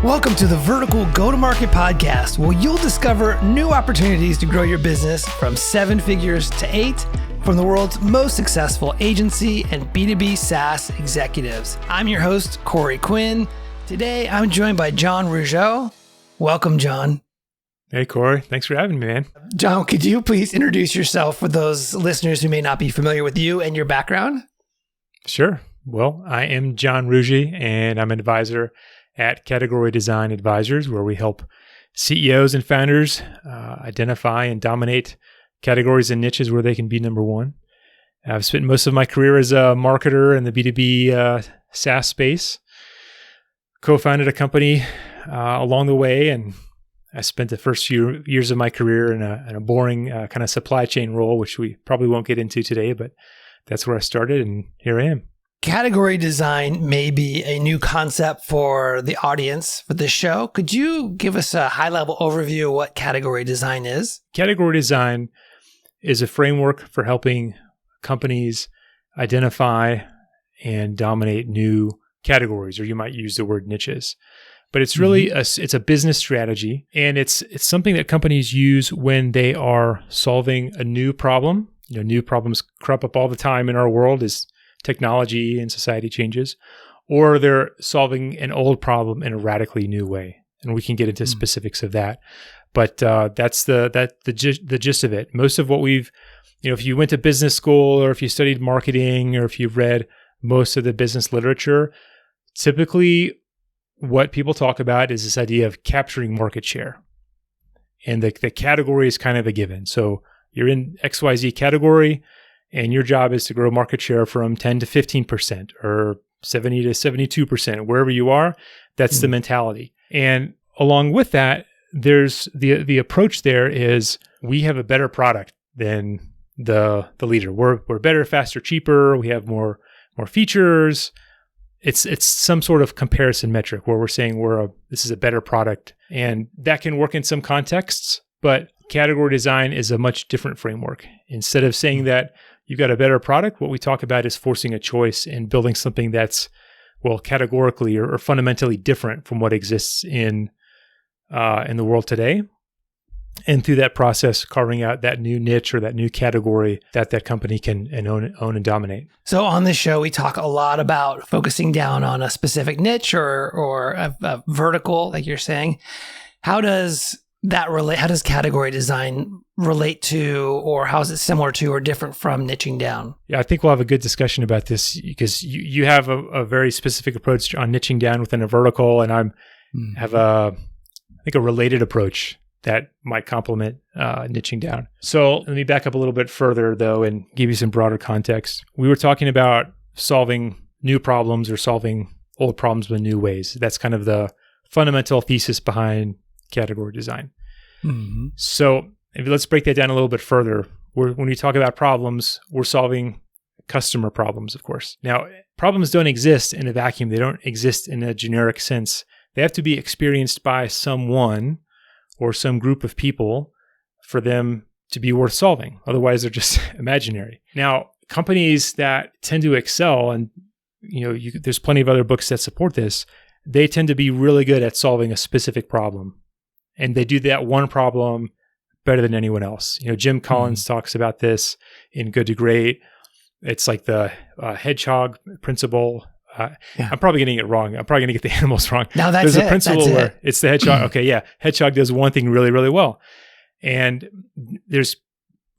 Welcome to the Vertical Go-to-Market Podcast, where you'll discover new opportunities to grow your business from 7 figures to 8 from the world's most successful agency and B2B SaaS executives. I'm your host, Corey Quinn. Today, I'm joined by John Rougeux. Welcome, John. Hey, Corey. Thanks for having me, man. John, could you please introduce yourself for those listeners who may not be familiar with you and your background? Sure. Well, I am John Rougeux, and I'm an advisor at Category Design Advisors, where we help CEOs and founders identify and dominate categories and niches where they can be number one. I've spent most of my career as a marketer in the B2B SaaS space. Co-founded a company along the way, and I spent the first few years of my career in a boring kind of supply chain role, which we probably won't get into today, but that's where I started, and here I am. Category design may be a new concept for the audience for this show. Could you give us a high-level overview of what category design is? Category design is a framework for helping companies identify and dominate new categories, or you might use the word niches. But it's really it's a business strategy, and it's something that companies use when they are solving a new problem. You know, new problems crop up all the time in our world as technology and society changes, or they're solving an old problem in a radically new way. And we can get into specifics of that. But that's the gist of it. Most of what we've, if you went to business school, or if you studied marketing, or if you've read most of the business literature, typically what people talk about is this idea of capturing market share. And the category is kind of a given. So you're in XYZ category, and your job is to grow market share from 10 to 15% or 70 to 72%, wherever you are. That's the mentality. And along with that, there's the approach there is we have a better product than the leader. We're better, faster, cheaper. We have more features. It's some sort of comparison metric where we're saying this is a better product, and that can work in some contexts. But category design is a much different framework. Instead of saying that you've got a better product, what we talk about is forcing a choice and building something that's, categorically or fundamentally different from what exists in the world today. And through that process, carving out that new niche or that new category that company can own and dominate. So on this show, we talk a lot about focusing down on a specific niche or a vertical, like you're saying. How does that relate? How does category design relate to, or how is it similar to or different from niching down? Yeah, I think we'll have a good discussion about this because you have a very specific approach on niching down within a vertical, and I have a related approach that might complement niching down. So let me back up a little bit further, though, and give you some broader context. We were talking about solving new problems or solving old problems in new ways. That's kind of the fundamental thesis behind category design. So let's break that down a little bit further. When we talk about problems, we're solving customer problems, of course. Now, problems don't exist in a vacuum. They don't exist in a generic sense. They have to be experienced by someone or some group of people for them to be worth solving. Otherwise, they're just imaginary. Now, companies that tend to excel, and there's plenty of other books that support this, they tend to be really good at solving a specific problem. And they do that one problem better than anyone else. Jim Collins talks about this in Good to Great. It's like the hedgehog principle. I'm probably getting it wrong. I'm probably going to get the animals wrong. No, that's There's a principle where it's the hedgehog. Okay, yeah. Hedgehog does one thing really, really well. And there's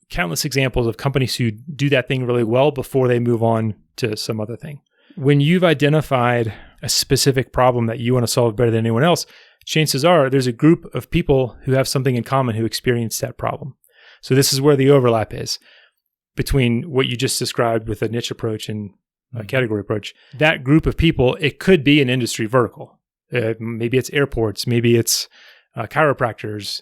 countless examples of companies who do that thing really well before they move on to some other thing. When you've identified a specific problem that you want to solve better than anyone else, chances are there's a group of people who have something in common who experience that problem. So this is where the overlap is between what you just described with a niche approach and a category approach. That group of people, it could be an industry vertical. Maybe it's airports, maybe it's chiropractors,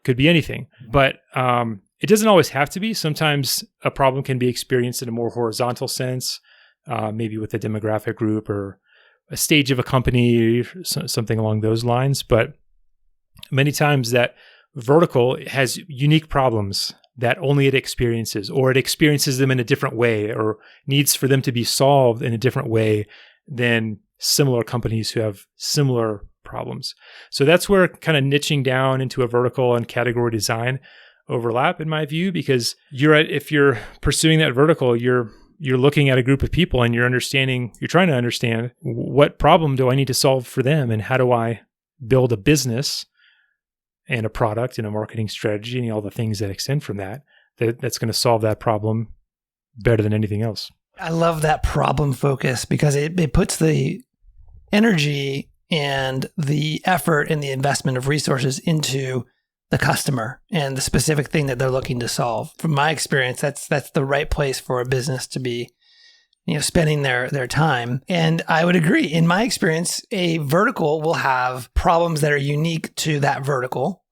could be anything. But it doesn't always have to be. Sometimes a problem can be experienced in a more horizontal sense, maybe with a demographic group or a stage of a company, something along those lines. But many times that vertical has unique problems that only it experiences, or it experiences them in a different way, or needs for them to be solved in a different way than similar companies who have similar problems. So that's where kind of niching down into a vertical and category design overlap in my view, because if you're pursuing that vertical, you're looking at a group of people and you're trying to understand what problem do I need to solve for them, and how do I build a business and a product and a marketing strategy and all the things that extend from that's going to solve that problem better than anything else. I love that problem focus because it puts the energy and the effort and the investment of resources into the customer and the specific thing that they're looking to solve. From my experience, that's the right place for a business to be, spending their time. And I would agree. In my experience, a vertical will have problems that are unique to that vertical,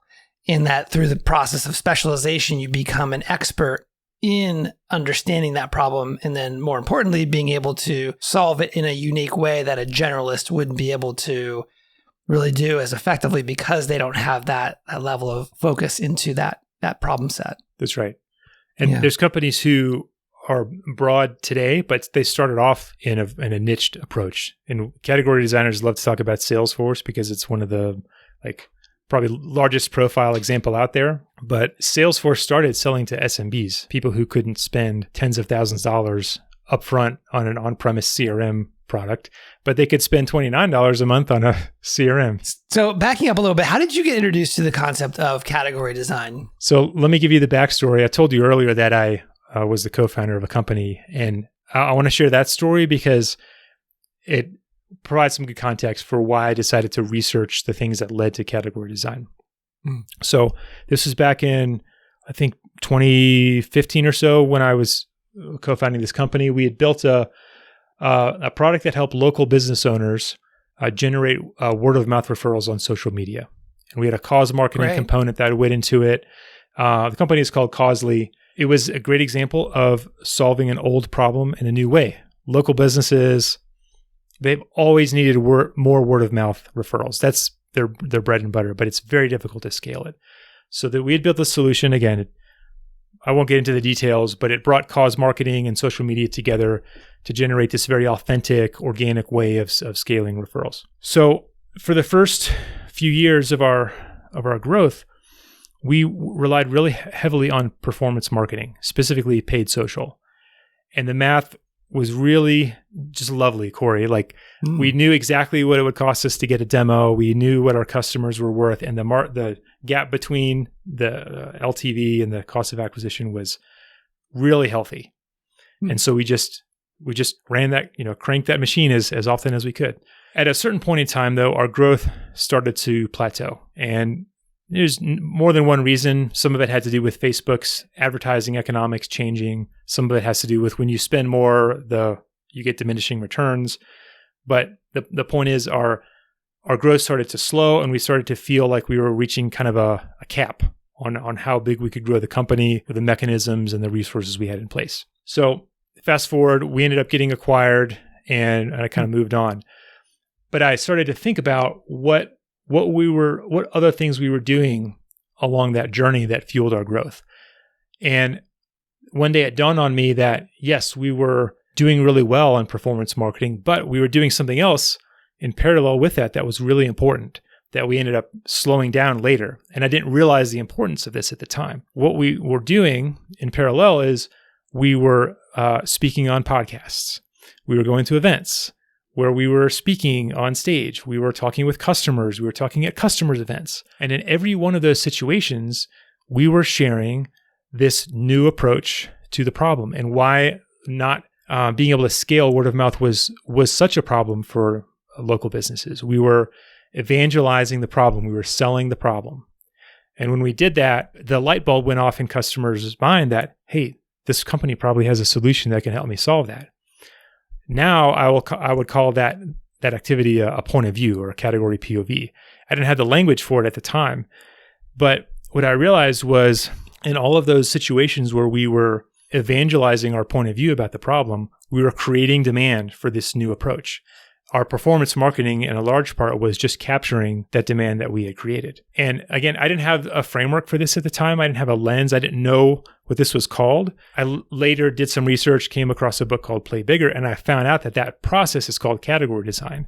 in that through the process of specialization, you become an expert in understanding that problem, and then more importantly, being able to solve it in a unique way that a generalist wouldn't be able to really do as effectively, because they don't have that level of focus into that problem set. That's right. And there's companies who are broad today, but they started off in a niched approach. And category designers love to talk about Salesforce because it's one of the probably largest profile example out there. But Salesforce started selling to SMBs, people who couldn't spend tens of thousands of dollars upfront on an on-premise CRM product, but they could spend $29 a month on a CRM. So backing up a little bit, how did you get introduced to the concept of category design? So let me give you the backstory. I told you earlier that I was the co-founder of a company, and I want to share that story because it provides some good context for why I decided to research the things that led to category design. So this was back in, I think, 2015 or so when I was co-founding this company. We had built a product that helped local business owners generate word-of-mouth referrals on social media. And we had a cause marketing component that went into it. The company is called Causely. It was a great example of solving an old problem in a new way. Local businesses, they've always needed more word-of-mouth referrals. That's their bread and butter, but it's very difficult to scale it. So that we had built this solution. Again, I won't get into the details, but it brought cause marketing and social media together to generate this very authentic, organic way of scaling referrals. So for the first few years of our growth, we relied really heavily on performance marketing, specifically paid social. And the math was really just lovely, Corey. We knew exactly what it would cost us to get a demo. We knew what our customers were worth, and the gap between the LTV and the cost of acquisition was really healthy. And so we just ran that, cranked that machine as often as we could. At a certain point in time, though, our growth started to plateau, and there's more than one reason. Some of it had to do with Facebook's advertising economics changing. Some of it has to do with when you spend more, you get diminishing returns. But the point is our growth started to slow, and we started to feel like we were reaching kind of a cap on how big we could grow the company with the mechanisms and the resources we had in place. So fast forward, we ended up getting acquired, and I kind of moved on. But I started to think about what other things we were doing along that journey that fueled our growth. And one day it dawned on me that, yes, we were doing really well on performance marketing, but we were doing something else in parallel with that was really important, that we ended up slowing down later. And I didn't realize the importance of this at the time. What we were doing in parallel is we were speaking on podcasts. We were going to events where we were speaking on stage. We were talking with customers. We were talking at customers' events. And in every one of those situations, we were sharing this new approach to the problem and why not being able to scale word of mouth was such a problem for local businesses. We were evangelizing the problem. We were selling the problem. And when we did that, the light bulb went off in customers' mind that, hey, this company probably has a solution that can help me solve that. Now I would call that activity a point of view or a category POV. I didn't have the language for it at the time, but what I realized was in all of those situations where we were evangelizing our point of view about the problem, we were creating demand for this new approach. Our performance marketing, in a large part, was just capturing that demand that we had created. And again, I didn't have a framework for this at the time. I didn't have a lens. I didn't know what this was called. I later did some research, came across a book called Play Bigger, and I found out that process is called category design.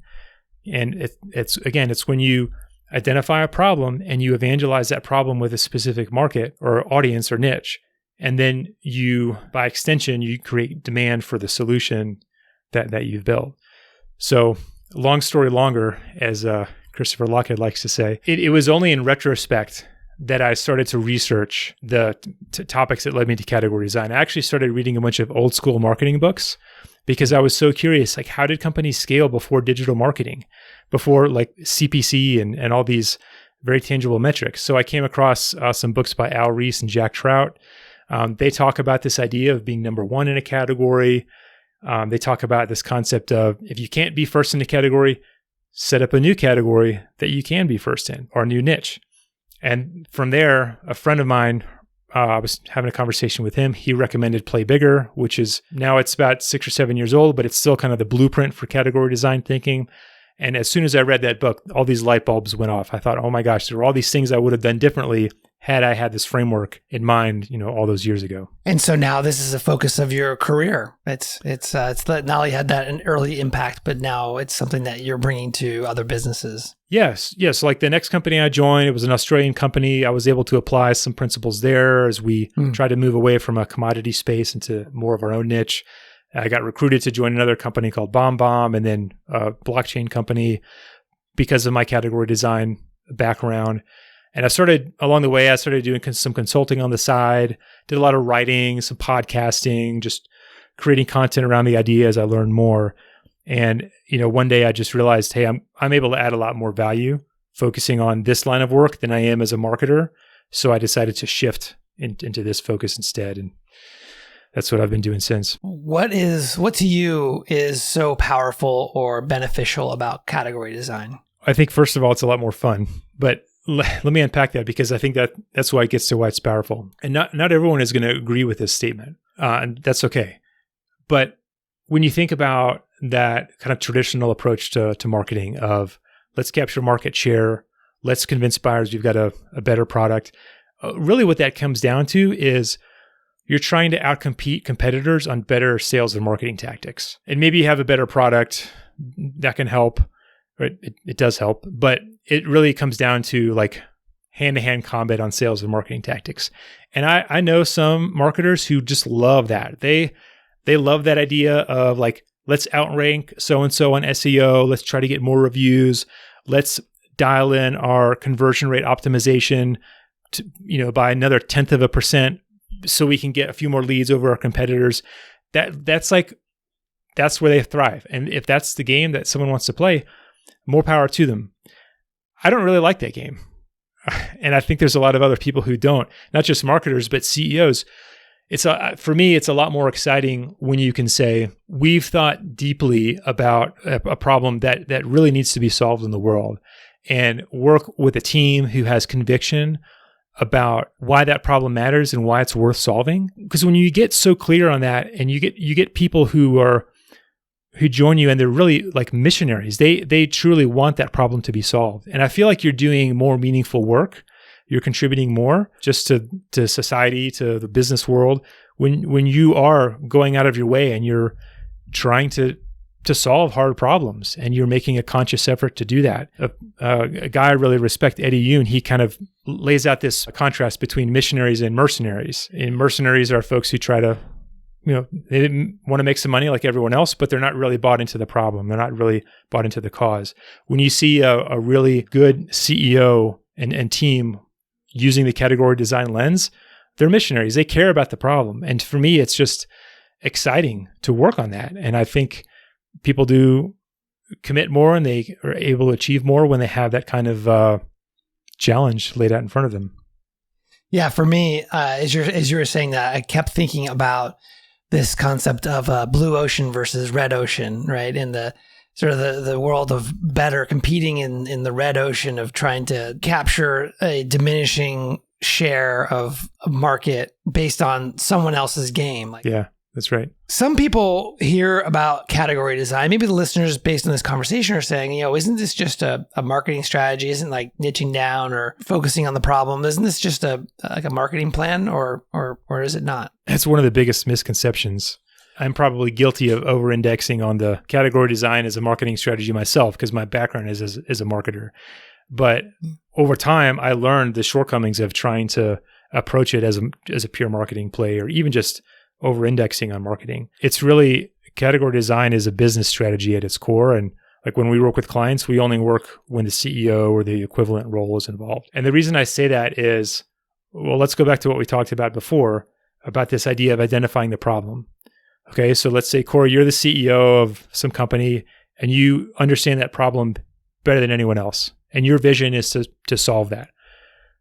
And it's when you identify a problem and you evangelize that problem with a specific market or audience or niche. And then you, by extension, you create demand for the solution that you've built. So long story longer, as Christopher Lockhead likes to say, it was only in retrospect that I started to research the topics that led me to category design. I actually started reading a bunch of old school marketing books because I was so curious, like, how did companies scale before digital marketing, before like CPC and all these very tangible metrics? So I came across some books by Al Reese and Jack Trout. They talk about this idea of being number one in a category. They talk about this concept of, if you can't be first in a category, set up a new category that you can be first in, or a new niche. And from there, a friend of mine, I was having a conversation with him. He recommended Play Bigger, which is now it's about 6 or 7 years old, but it's still kind of the blueprint for category design thinking. And as soon as I read that book, all these light bulbs went off. I thought, oh my gosh, there were all these things I would have done differently had I had this framework in mind, all those years ago. And so now this is a focus of your career. It's not only had that an early impact, but now it's something that you're bringing to other businesses. Yes. Like the next company I joined, it was an Australian company. I was able to apply some principles there as we tried to move away from a commodity space into more of our own niche. I got recruited to join another company called BombBomb, and then a blockchain company because of my category design background. And along the way, I started doing some consulting on the side, did a lot of writing, some podcasting, just creating content around the idea as I learned more. And, one day I just realized, hey, I'm able to add a lot more value focusing on this line of work than I am as a marketer. So I decided to shift into this focus instead. And that's what I've been doing since. What to you is so powerful or beneficial about category design? I think, first of all, it's a lot more fun. But let me unpack that, because I think that's why it gets to why it's powerful. And not everyone is going to agree with this statement, and that's okay. But when you think about that kind of traditional approach to marketing of let's capture market share, let's convince buyers we've got a better product, really what that comes down to is you're trying to outcompete competitors on better sales and marketing tactics. And maybe you have a better product that can help. It does help, but it really comes down to like hand-to-hand combat on sales and marketing tactics. And I know some marketers who just love that. They love that idea of like, let's outrank so-and-so on SEO. Let's try to get more reviews. Let's dial in our conversion rate optimization to, by another 0.1% so we can get a few more leads over our competitors. That's where they thrive. And if that's the game that someone wants to play, more power to them. I don't really like that game. And I think there's a lot of other people who don't, not just marketers, but CEOs. For me, it's a lot more exciting when you can say, we've thought deeply about a problem that really needs to be solved in the world, and work with a team who has conviction about why that problem matters and why it's worth solving. Because when you get so clear on that, and you get people who join you, and they're really like missionaries. They truly want that problem to be solved. And I feel like you're doing more meaningful work. You're contributing more just to society, to the business world, when you are going out of your way and you're trying to solve hard problems, and you're making a conscious effort to do that. A guy I really respect, Eddie Yoon, he kind of lays out this contrast between missionaries and mercenaries. And mercenaries are folks who try to, they want to make some money like everyone else, but they're not really bought into the problem. They're not really bought into the cause. When you see a really good CEO and team using the category design lens, they're missionaries. They care about the problem. And for me, it's just exciting to work on that. And I think people do commit more, and they are able to achieve more when they have that kind of challenge laid out in front of them. Yeah, for me, as you were saying that, I kept thinking about this concept of blue ocean versus red ocean, right? In the sort of the world of better competing in the red ocean of trying to capture a diminishing share of a market based on someone else's game. Yeah, that's right. Some people hear about category design. Maybe the listeners, based on this conversation, are saying, isn't this just a marketing strategy? Isn't like niching down or focusing on the problem? Isn't this just like a marketing plan, or is it not? That's one of the biggest misconceptions. I'm probably guilty of over-indexing on the category design as a marketing strategy myself because my background is as a marketer. But over time, I learned the shortcomings of trying to approach it as a pure marketing play or even just over-indexing on marketing. It's really, category design is a business strategy at its core. And like when we work with clients, we only work when the CEO or the equivalent role is involved. And the reason I say that is, well, let's go back to what we talked about before, about this idea of identifying the problem. Okay, so let's say, Corey, you're the CEO of some company and you understand that problem better than anyone else. And your vision is to solve that.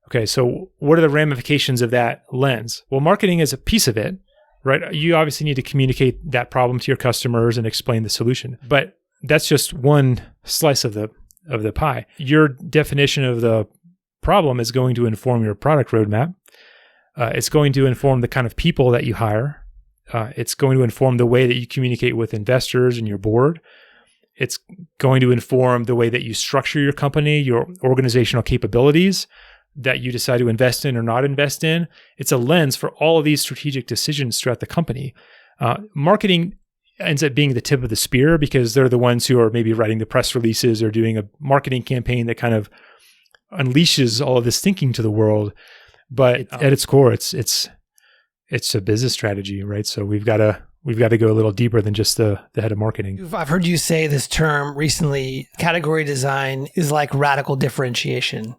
Okay, so what are the ramifications of that lens? Well, marketing is a piece of it, right? You obviously need to communicate that problem to your customers and explain the solution. But that's just one slice of the pie. Your definition of the problem is going to inform your product roadmap. It's going to inform the kind of people that you hire. It's going to inform the way that you communicate with investors and your board. It's going to inform the way that you structure your company, your organizational capabilities that you decide to invest in or not invest in. It's a lens for all of these strategic decisions throughout the company. Marketing ends up being the tip of the spear because they're the ones who are maybe writing the press releases or doing a marketing campaign that kind of unleashes all of this thinking to the world. But at its core, it's a business strategy, right? So we've got to go a little deeper than just the head of marketing. I've heard you say this term recently, category design is like radical differentiation.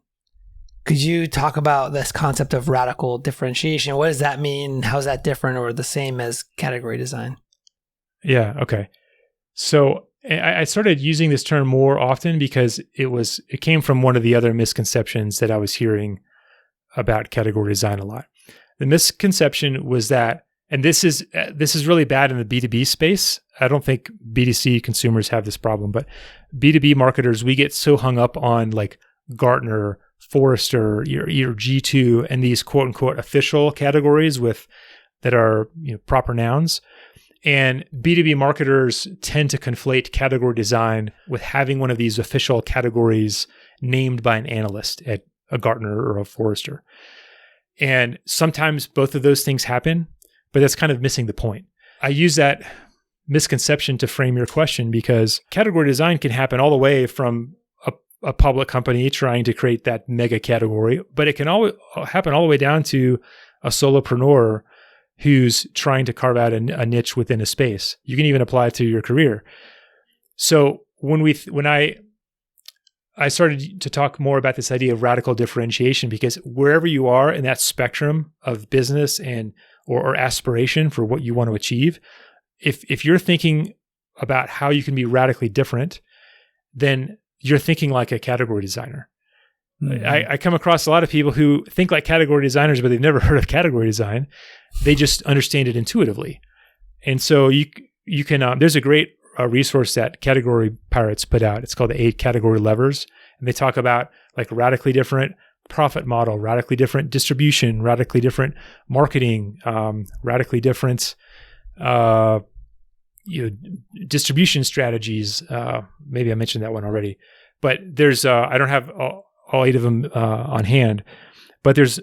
Could you talk about this concept of radical differentiation? What does that mean? How is that different or the same as category design? Yeah, okay. So I started using this term more often because it came from one of the other misconceptions that I was hearing about category design a lot. The misconception was that, and this is really bad in the B2B space. I don't think B2C consumers have this problem, but B2B marketers, we get so hung up on like Gartner, Forrester, your G2, and these quote unquote official categories that are proper nouns. And B2B marketers tend to conflate category design with having one of these official categories named by an analyst at a Gartner or a Forrester. And sometimes both of those things happen, but that's kind of missing the point. I use that misconception to frame your question because category design can happen all the way from a public company trying to create that mega category, but it can always happen all the way down to a solopreneur who's trying to carve out a niche within a space. You can even apply it to your career. So when I started to talk more about this idea of radical differentiation, because wherever you are in that spectrum of business and or aspiration for what you want to achieve, if you're thinking about how you can be radically different, then you're thinking like a category designer. Mm-hmm. I come across a lot of people who think like category designers, but they've never heard of category design. They just understand it intuitively. And so you can, there's a great resource that Category Pirates put out. It's called the 8 Category Levers. And they talk about like radically different profit model, radically different distribution, radically different marketing, radically different distribution strategies. Maybe I mentioned that one already. But there's, I don't have all 8 of them on hand, but there's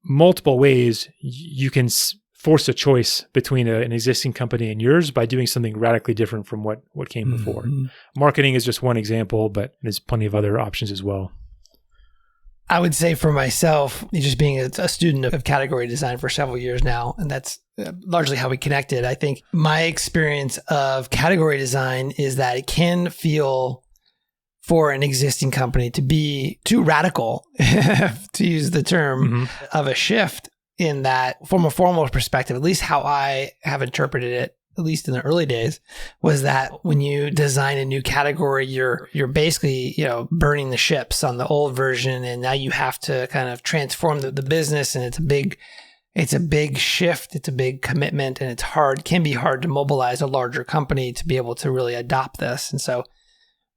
multiple ways you can force a choice between an existing company and yours by doing something radically different from what came before. Marketing is just one example, but there's plenty of other options as well. I would say for myself, just being a student of category design for several years now, and that's largely how we connected. I think my experience of category design is that it can feel for an existing company to be too radical, to use the term, of a shift in that from a formal perspective, at least how I have interpreted it, at least in the early days, was that when you design a new category, you're basically, burning the ships on the old version. And now you have to kind of transform the business. And it's a big shift. It's a big commitment, and can be hard to mobilize a larger company to be able to really adopt this. And so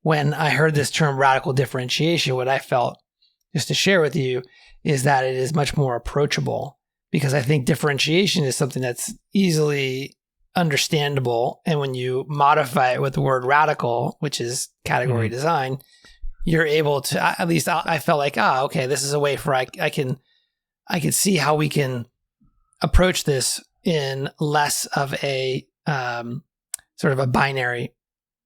when I heard this term radical differentiation, what I felt, just to share with you, is that it is much more approachable, because I think differentiation is something that's easily understandable. And when you modify it with the word radical, which is category design, you're able to, at least I felt like, okay, this is a way for I can see how we can approach this in less of a sort of a binary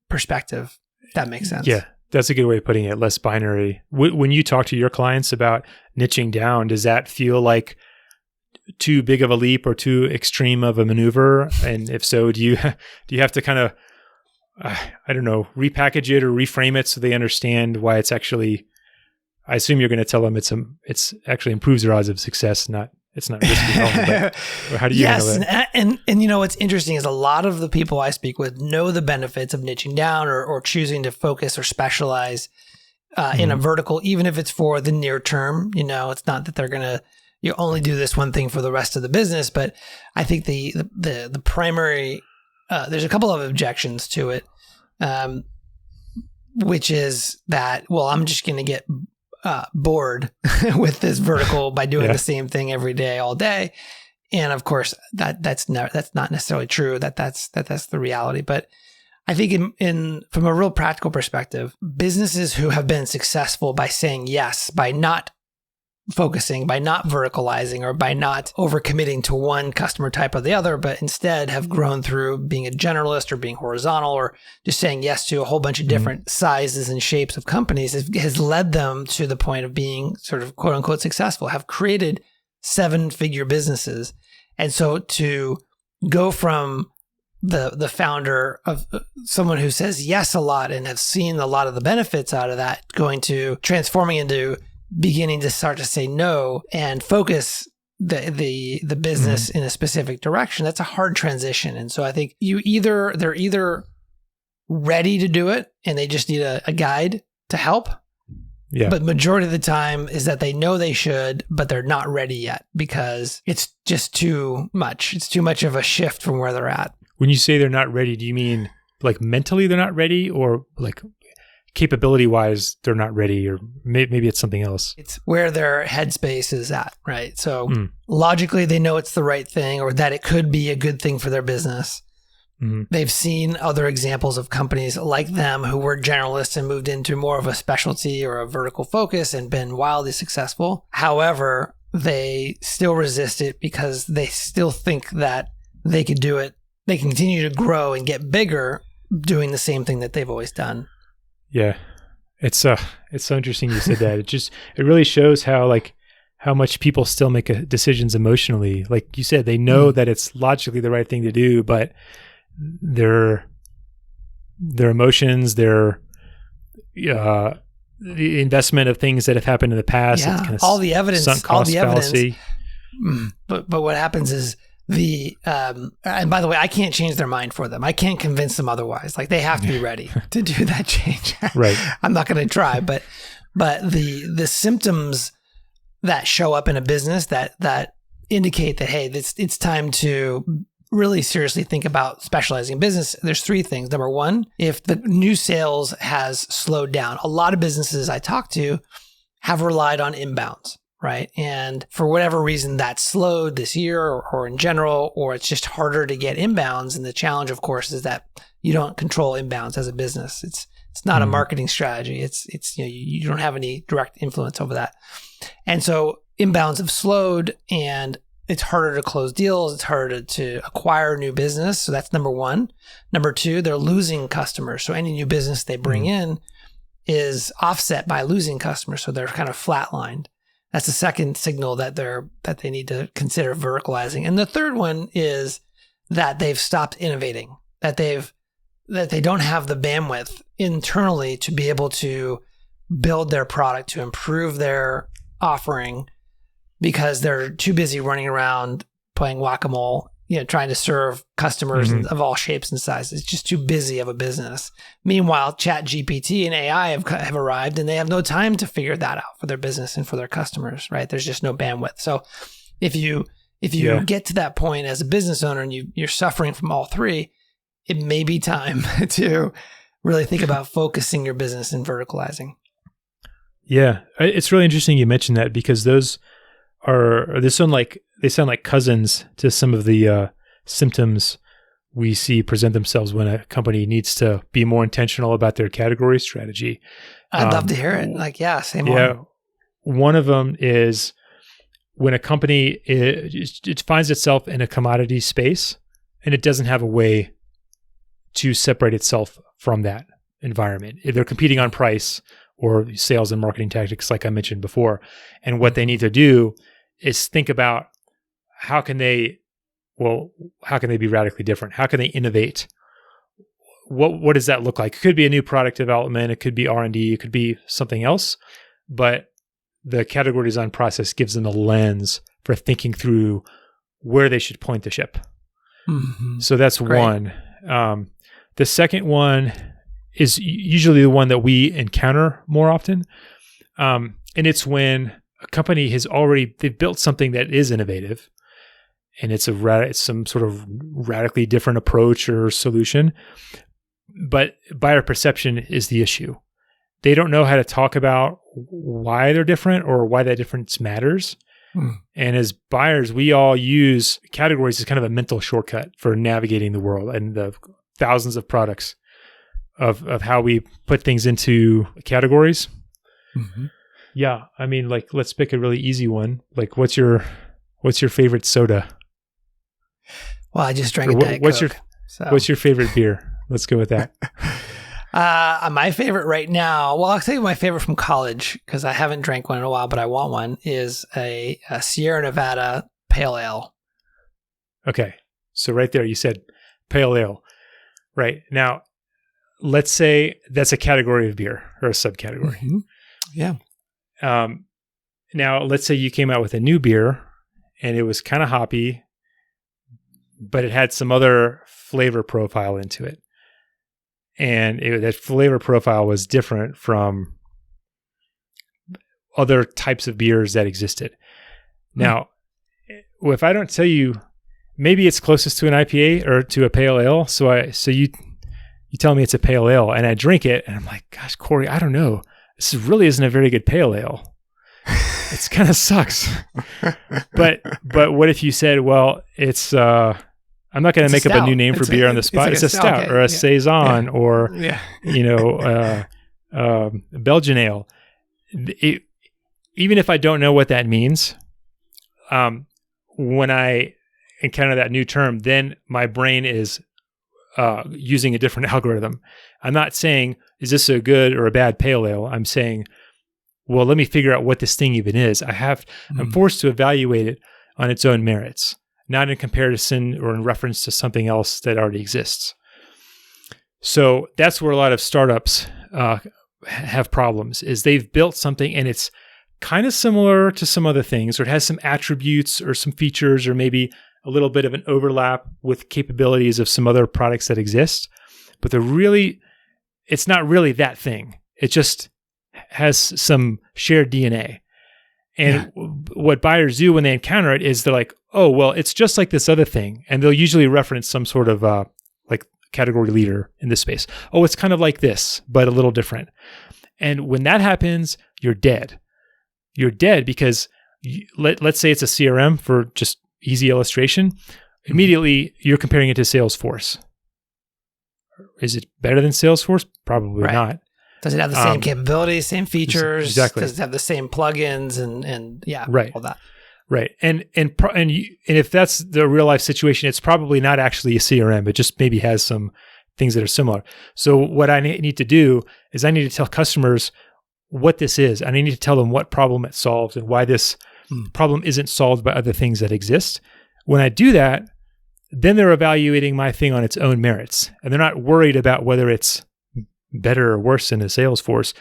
perspective. If that makes sense. Yeah, that's a good way of putting it. Less binary. When you talk to your clients about niching down, does that feel like too big of a leap or too extreme of a maneuver? And if so, do you have to kind of, I don't know, repackage it or reframe it so they understand why it's actually, I assume you're going to tell them it's actually improves their odds of success, it's not risky at all. But how do you handle that? And what's interesting is a lot of the people I speak with know the benefits of niching down or choosing to focus or specialize in a vertical, even if it's for the near term. It's not that they're going to only do this one thing for the rest of the business, but I think the primary, there's a couple of objections to it, which is that, well, I'm just going to get bored with this vertical by doing the same thing every day, all day. And of course that's not necessarily true, that's the reality. But I think from a real practical perspective, businesses who have been successful by saying yes, by not focusing, by not verticalizing, or by not overcommitting to one customer type or the other, but instead have grown through being a generalist or being horizontal or just saying yes to a whole bunch of different sizes and shapes of companies, has led them to the point of being sort of quote unquote successful, have created 7-figure businesses. And so to go from the founder of someone who says yes a lot and have seen a lot of the benefits out of that, going to transforming into beginning to start to say no and focus the business in a specific direction, that's a hard transition. And so I think they're either ready to do it and they just need a guide to help. Yeah. But majority of the time is that they know they should, but they're not ready yet because it's just too much. It's too much of a shift from where they're at. When you say they're not ready, do you mean like mentally they're not ready, or like capability wise they're not ready, or maybe it's something else? It's where their headspace is at, right? So logically they know it's the right thing or that it could be a good thing for their business. They've seen other examples of companies like them who were generalists and moved into more of a specialty or a vertical focus and been wildly successful. However, they still resist it because they still think that they could do it. They can continue to grow and get bigger doing the same thing that they've always done. Yeah. It's so interesting you said that. It really shows how much people still make decisions emotionally. Like you said, they know that it's logically the right thing to do, but their emotions, the investment of things that have happened in the past, it's kind of all the evidence, fallacy. But what happens is and by the way, I can't change their mind for them. I can't convince them otherwise. Like they have to be ready to do that change. Right. I'm not going to try, but the symptoms that show up in a business that indicate that, hey, it's time to really seriously think about specializing in business. There's 3 things. Number 1, if the new sales has slowed down, a lot of businesses I talk to have relied on inbounds. Right. And for whatever reason that slowed this year or in general, or it's just harder to get inbounds. And the challenge, of course, is that you don't control inbounds as a business. It's not a marketing strategy. It's you don't have any direct influence over that. And so inbounds have slowed and it's harder to close deals. It's harder to acquire new business. So that's number 1. Number 2, they're losing customers. So any new business they bring in is offset by losing customers. So they're kind of flatlined. That's the second signal that they need to consider verticalizing. And the third one is that they've stopped innovating, that they don't have the bandwidth internally to be able to build their product, to improve their offering, because they're too busy running around playing whack-a-mole, trying to serve customers of all shapes and sizes. It's just too busy of a business. Meanwhile, ChatGPT and AI have arrived and they have no time to figure that out for their business and for their customers, right? There's just no bandwidth. So if you get to that point as a business owner and you're suffering from all 3, it may be time to really think about focusing your business and verticalizing. Yeah. It's really interesting you mentioned that, because they sound like cousins to some of the symptoms we see present themselves when a company needs to be more intentional about their category strategy. I'd love to hear it. Same one. One of them is when a company it finds itself in a commodity space and it doesn't have a way to separate itself from that environment. If they're competing on price or sales and marketing tactics, like I mentioned before. And what they need to do is think about how can they be radically different? How can they innovate? What does that look like? It could be a new product development. It could be R&D. It could be something else. But the category design process gives them a lens for thinking through where they should point the ship. Mm-hmm. So that's great. One. The second one is usually the one that we encounter more often. And it's when a company they've built something that is innovative, and it's some sort of radically different approach or solution, but buyer perception is the issue. They don't know how to talk about why they're different or why that difference matters. And as buyers, we all use categories as kind of a mental shortcut for navigating the world and the thousands of products of how we put things into categories. Mm-hmm. Yeah. I mean, like, let's pick a really easy one. Like, what's your favorite soda? Well, I just drank a Diet Coke. What's your favorite beer? Let's go with that. My favorite right now, well, I'll tell you my favorite from college, because I haven't drank one in a while, but I want one, is a Sierra Nevada Pale Ale. Okay. So right there, you said Pale Ale. Right. Now, let's say that's a category of beer or a subcategory. Mm-hmm. Yeah. Now, let's say you came out with a new beer and it was kind of hoppy, but it had some other flavor profile into it. And that flavor profile was different from other types of beers that existed. Now, if I don't tell you, maybe it's closest to an IPA or to a pale ale. So you tell me it's a pale ale, and I drink it, and I'm like, gosh, Corey, I don't know. This really isn't a very good pale ale. It kind of sucks. But what if you said, well, it's I'm not going to make up a new name for beer on the spot. It's a stout or a saison or Belgian ale. Even if I don't know what that means, when I encounter that new term, then my brain is using a different algorithm. I'm not saying, is this a good or a bad pale ale? I'm saying, well, let me figure out what this thing even is. I'm forced to evaluate it on its own merits, not in comparison or in reference to something else that already exists. So that's where a lot of startups have problems, is they've built something and it's kind of similar to some other things, or it has some attributes or some features or maybe a little bit of an overlap with capabilities of some other products that exist, but it's not really that thing. It just has some shared DNA. And what buyers do when they encounter it is they're like, oh, well, it's just like this other thing. And they'll usually reference some sort of like category leader in this space. Oh, it's kind of like this, but a little different. And when that happens, you're dead. You're dead because let's say it's a CRM for just easy illustration. Immediately, you're comparing it to Salesforce. Is it better than Salesforce? Probably not. Does it have the same capabilities, same features? Exactly. Does it have the same plugins and all that? Right. And if that's the real life situation, it's probably not actually a CRM. It just maybe has some things that are similar. So what I need to do is I need to tell customers what this is. And I need to tell them what problem it solves and why this problem isn't solved by other things that exist. When I do that, then they're evaluating my thing on its own merits. And they're not worried about whether it's better or worse than a Salesforce.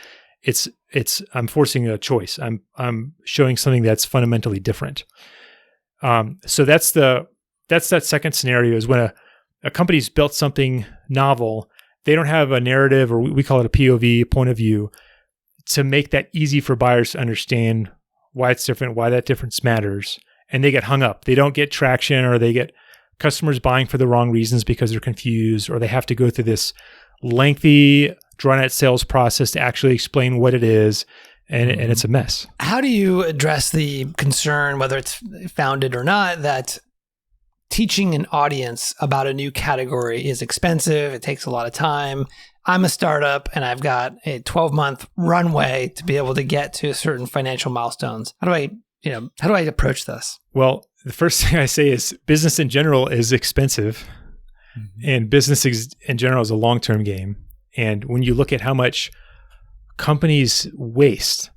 I'm forcing a choice. I'm showing something that's fundamentally different. So that's that second scenario, is when a company's built something novel, they don't have a narrative, or we call it a POV, point of view, to make that easy for buyers to understand why it's different, why that difference matters. And they get hung up. They don't get traction, or they get customers buying for the wrong reasons because they're confused, or they have to go through this lengthy, drawn-out sales process to actually explain what it is, and it's a mess. How do you address the concern, whether it's founded or not, that teaching an audience about a new category is expensive, it takes a lot of time? I'm a startup and I've got a 12-month runway to be able to get to certain financial milestones. How do I approach this? Well, the first thing I say is business in general is expensive. And business in general is a long-term game. And when you look at how much companies waste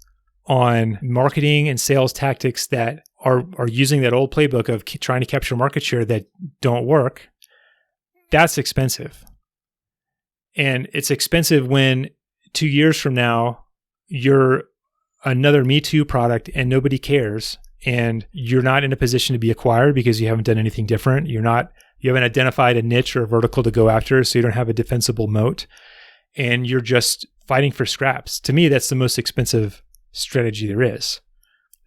on marketing and sales tactics that are using that old playbook of trying to capture market share that don't work, that's expensive. And it's expensive when 2 years from now, you're another Me Too product and nobody cares. And you're not in a position to be acquired because you haven't done anything different. You haven't identified a niche or a vertical to go after, so you don't have a defensible moat. And you're just fighting for scraps. To me, that's the most expensive strategy there is.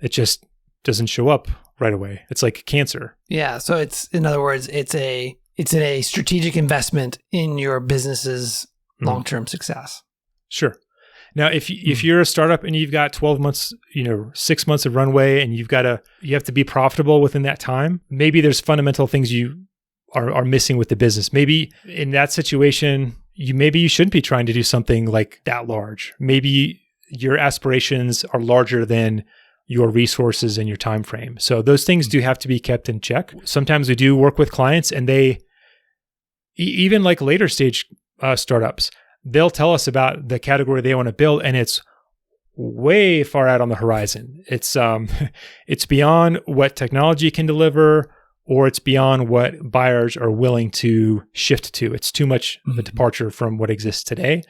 It just doesn't show up right away. It's like cancer. Yeah. So in other words, it's a strategic investment in your business's long-term success. Sure. Now, if you're a startup and you've got 12 months, 6 months of runway, and you have to be profitable within that time, maybe there's fundamental things you are missing with the business. Maybe in that situation, you shouldn't be trying to do something like that large. Maybe your aspirations are larger than your resources and your time frame. So those things do have to be kept in check. Sometimes we do work with clients, and they, even like later stage startups, they'll tell us about the category they want to build, and it's way far out on the horizon. It's beyond what technology can deliver, or it's beyond what buyers are willing to shift to. It's too much of a departure from what exists today.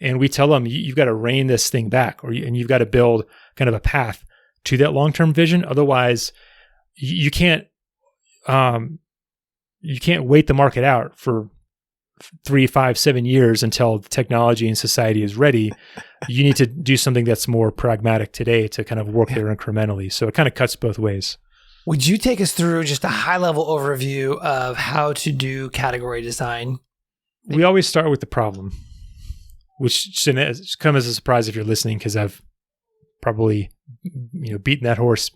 And we tell them, you've got to rein this thing back, and you've got to build kind of a path to that long-term vision. Otherwise, you can't wait the market out for 3, 5, 7 years until the technology and society is ready. You need to do something that's more pragmatic today to kind of work there incrementally. So it kind of cuts both ways. Would you take us through just a high-level overview of how to do category design? We always start with the problem, which shouldn't come as a surprise if you're listening, because I've probably beaten that horse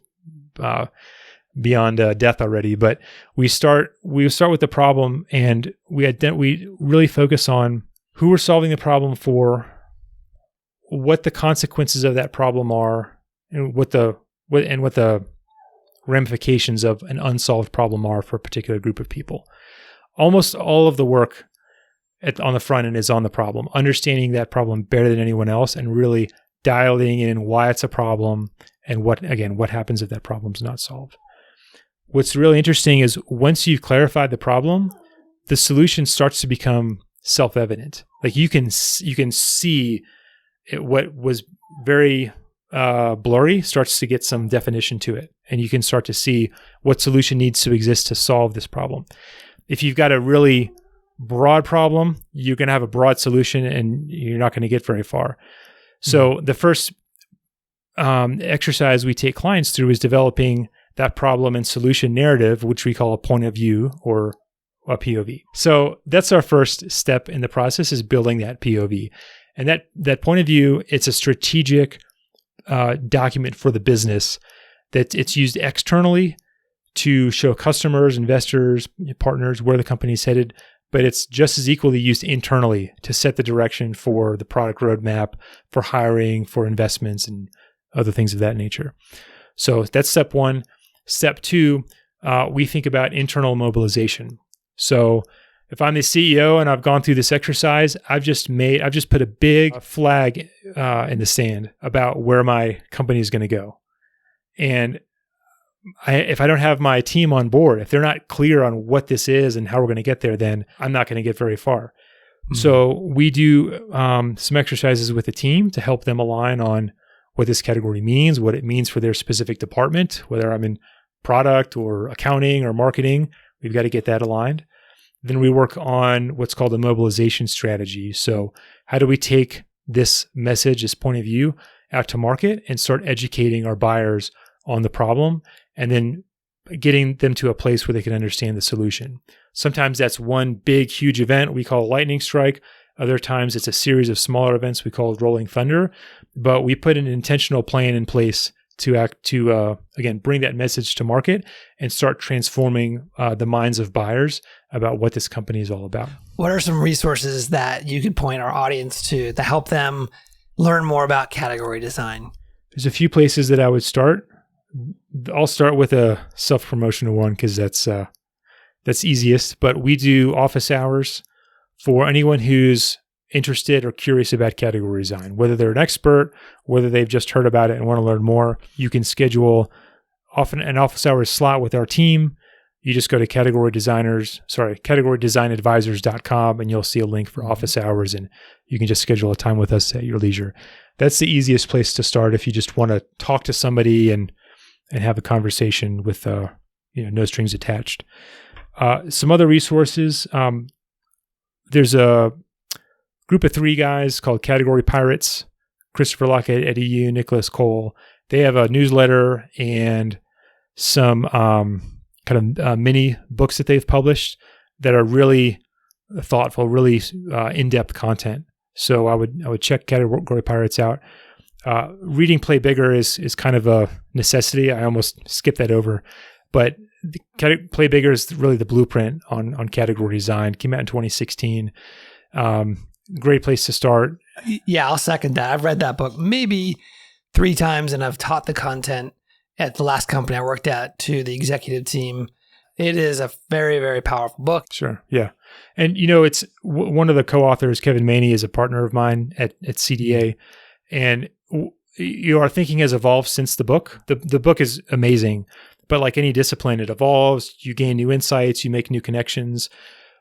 beyond death already. But we start with the problem, and we really focus on who we're solving the problem for, what the consequences of that problem are, and what the ramifications of an unsolved problem are for a particular group of people. Almost all of the work on the front end is on the problem, understanding that problem better than anyone else, and really dialing in why it's a problem and what happens if that problem's not solved. What's really interesting is once you've clarified the problem, the solution starts to become self-evident. Like you can see what was very blurry starts to get some definition to it, and you can start to see what solution needs to exist to solve this problem. If you've got a really broad problem, you're going to have a broad solution, and you're not going to get very far. So the first exercise we take clients through is developing that problem and solution narrative, which we call a point of view or a POV. So that's our first step in the process, is building that POV. And that point of view, it's a strategic document for the business that it's used externally to show customers, investors, partners where the company's headed, but it's just as equally used internally to set the direction for the product roadmap, for hiring, for investments, and other things of that nature. So that's step one. Step two, we think about internal mobilization. So if I'm the CEO and I've gone through this exercise, I've just put a big flag in the sand about where my company is going to go. And if I don't have my team on board, if they're not clear on what this is and how we're going to get there, then I'm not going to get very far. Mm-hmm. So we do some exercises with the team to help them align on what this category means, what it means for their specific department, whether I'm in product or accounting or marketing. We've got to get that aligned. Then we work on what's called a mobilization strategy. So how do we take this message, this point of view, out to market and start educating our buyers on the problem, and then getting them to a place where they can understand the solution. Sometimes that's one big, huge event we call a lightning strike. Other times it's a series of smaller events we call rolling thunder. But we put an intentional plan in place to bring that message to market and start transforming the minds of buyers about what this company is all about. What are some resources that you could point our audience to help them learn more about category design? There's a few places that I would start. I'll start with a self-promotional one because that's That's easiest, but we do office hours for anyone who's interested or curious about category design, whether they're an expert, whether they've just heard about it and want to learn more. You can schedule often an office hours slot with our team. You just go to categorydesignadvisors.com and you'll see a link for office hours, and you can just schedule a time with us at your leisure. That's the easiest place to start if you just want to talk to somebody and have a conversation with no strings attached. Some other resources. There's a group of 3 guys called Category Pirates, Christopher Lockett, Eddie Yu, Nicholas Cole. They have a newsletter and some mini books that they've published that are really thoughtful, really in-depth content. So I would check Category Pirates out. Reading Play Bigger is kind of a necessity. I almost skipped that over, but Play Bigger is really the blueprint on category design. Came out in 2016. Great place to start. Yeah, I'll second that. I've read that book maybe 3 times, and I've taught the content at the last company I worked at to the executive team. It is a very, very powerful book. Sure. Yeah. And, it's one of the co-authors, Kevin Maney, is a partner of mine at CDA. And our thinking has evolved since the book. The book is amazing, but like any discipline, it evolves. You gain new insights, you make new connections.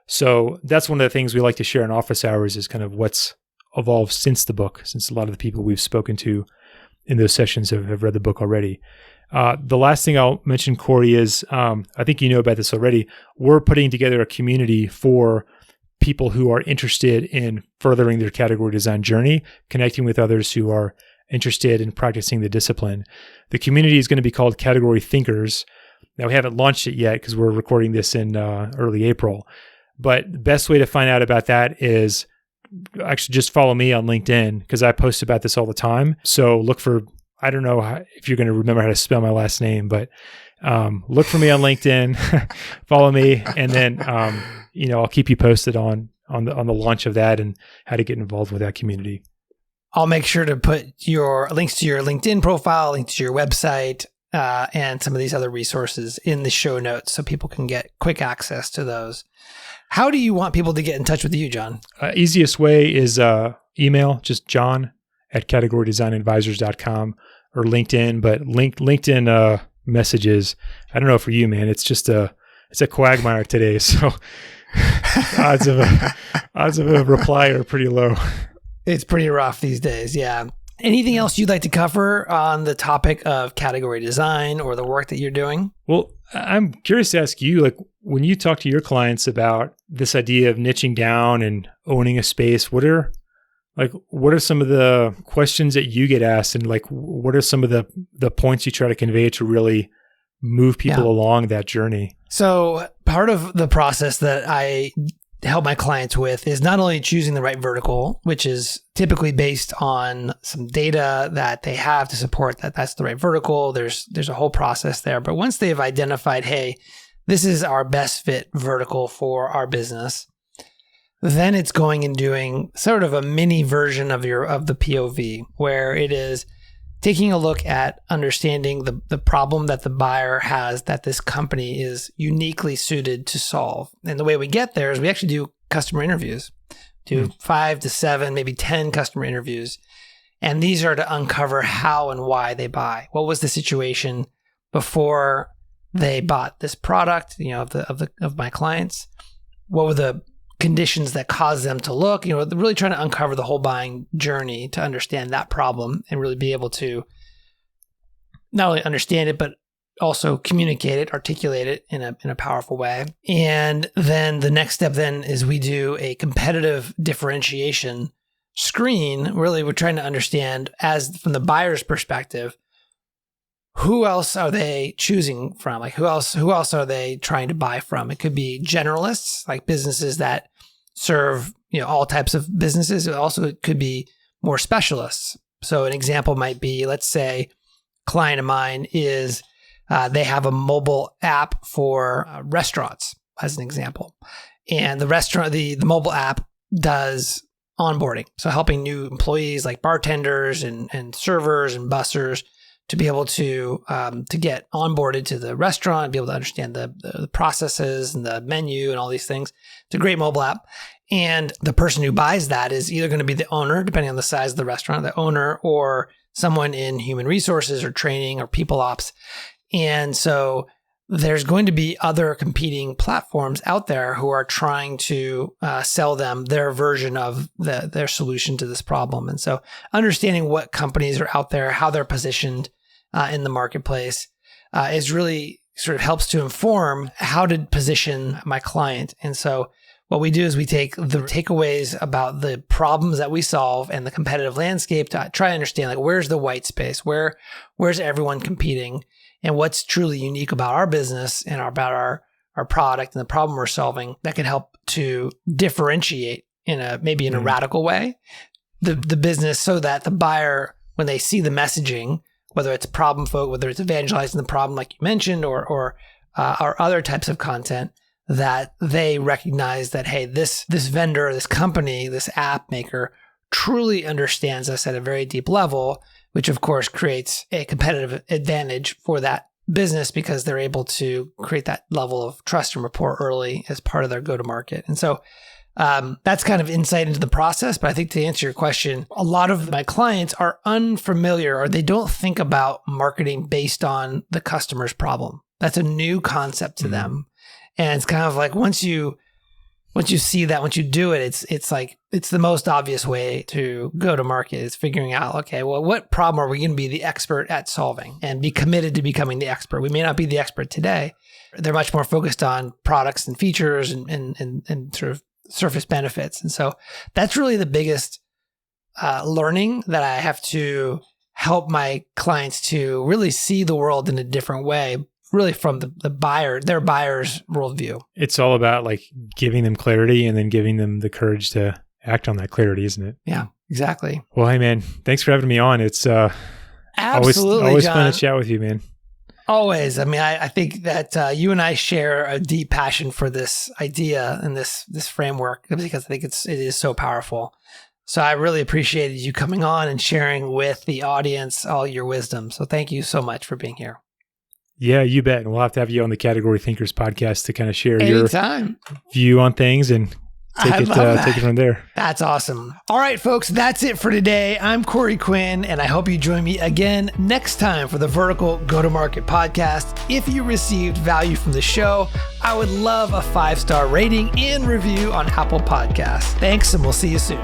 So that's one of the things we like to share in office hours is kind of what's evolved since the book, since a lot of the people we've spoken to in those sessions have read the book already. The last thing I'll mention, Corey, is I think you know about this already. We're putting together a community for people who are interested in furthering their category design journey, connecting with others who are interested in practicing the discipline. The community is going to be called Category Thinkers. Now, we haven't launched it yet because we're recording this in early April. But the best way to find out about that is actually just follow me on LinkedIn because I post about this all the time. So look for, I don't know if you're going to remember how to spell my last name, but look for me on LinkedIn, follow me, and then I'll keep you posted on the launch of that and how to get involved with that community. I'll make sure to put your links to your LinkedIn profile, links to your website, and some of these other resources in the show notes so people can get quick access to those. How do you want people to get in touch with you, John? Easiest way is email, just john@categorydesignadvisors.com or LinkedIn. But LinkedIn messages, I don't know for you, man, it's a quagmire today. So odds of a reply are pretty low. It's pretty rough these days. Yeah. Anything else you'd like to cover on the topic of category design or the work that you're doing? Well, I'm curious to ask you, like, when you talk to your clients about this idea of niching down and owning a space, what are some of the questions that you get asked, and like, what are some of the points you try to convey to really move people along that journey? So part of the process that I help my clients with is not only choosing the right vertical, which is typically based on some data that they have to support that that's the right vertical. There's a whole process there. But once they've identified, hey, this is our best fit vertical for our business, then it's going and doing sort of a mini version of the POV, where it is taking a look at understanding the problem that the buyer has that this company is uniquely suited to solve. And the way we get there is we actually do customer interviews, 5 to 7, maybe 10 customer interviews. And these are to uncover how and why they buy. What was the situation before they bought this product, of my clients? What were the conditions that caused them to look, really trying to uncover the whole buying journey to understand that problem and really be able to not only understand it, but also communicate it, articulate it in a powerful way. And then the next step then is we do a competitive differentiation screen. Really, we're trying to understand, as from the buyer's perspective, who else are they choosing from? Like who else are they trying to buy from? It could be generalists, like businesses that serve, all types of businesses. It could be more specialists. So an example might be, let's say a client of mine is, they have a mobile app for restaurants, as an example. And the mobile app does onboarding. So helping new employees like bartenders and servers and bussers to be able to get onboarded to the restaurant, be able to understand the processes and the menu and all these things. It's a great mobile app. And the person who buys that is either going to be the owner, depending on the size of the restaurant, the owner, or someone in human resources or training or people ops. And so there's going to be other competing platforms out there who are trying to sell them their version of their solution to this problem. And so understanding what companies are out there, how they're positioned in the marketplace is really sort of helps to inform how to position my client. And so what we do is we take the takeaways about the problems that we solve and the competitive landscape to try to understand, like, where's the white space? Where's everyone competing? And what's truly unique about our business and about our product and the problem we're solving that can help to differentiate in a radical way the business, so that the buyer, when they see the messaging, whether it's problem folk, whether it's evangelizing the problem like you mentioned, or other types of content, that they recognize that, hey, this vendor, this company, this app maker truly understands us at a very deep level, which of course creates a competitive advantage for that business because they're able to create that level of trust and rapport early as part of their go-to-market. And so that's kind of insight into the process. But I think to answer your question, a lot of my clients are unfamiliar, or they don't think about marketing based on the customer's problem. That's a new concept to them. And it's kind of like once you see that, once you do it, it's like, it's the most obvious way to go to market is figuring out, okay, well, what problem are we going to be the expert at solving and be committed to becoming the expert? We may not be the expert today. They're much more focused on products and features and sort of surface benefits. And so that's really the biggest learning that I have to help my clients to really see the world in a different way, really from their buyer's worldview. It's all about like giving them clarity and then giving them the courage to act on that clarity, isn't it? Yeah, exactly. Well, hey man, thanks for having me on. It's absolutely always John, fun to chat with you, man. Always. I mean, I think that you and I share a deep passion for this idea and this framework because I think it is so powerful. So I really appreciated you coming on and sharing with the audience all your wisdom. So thank you so much for being here. Yeah, you bet. And we'll have to have you on the Category Thinkers podcast to kind of share Anytime. Your view on things and take it from there. That's awesome. All right, folks, that's it for today. I'm Corey Quinn, and I hope you join me again next time for the Vertical Go-to-Market podcast. If you received value from the show, I would love a 5-star rating and review on Apple Podcasts. Thanks, and we'll see you soon.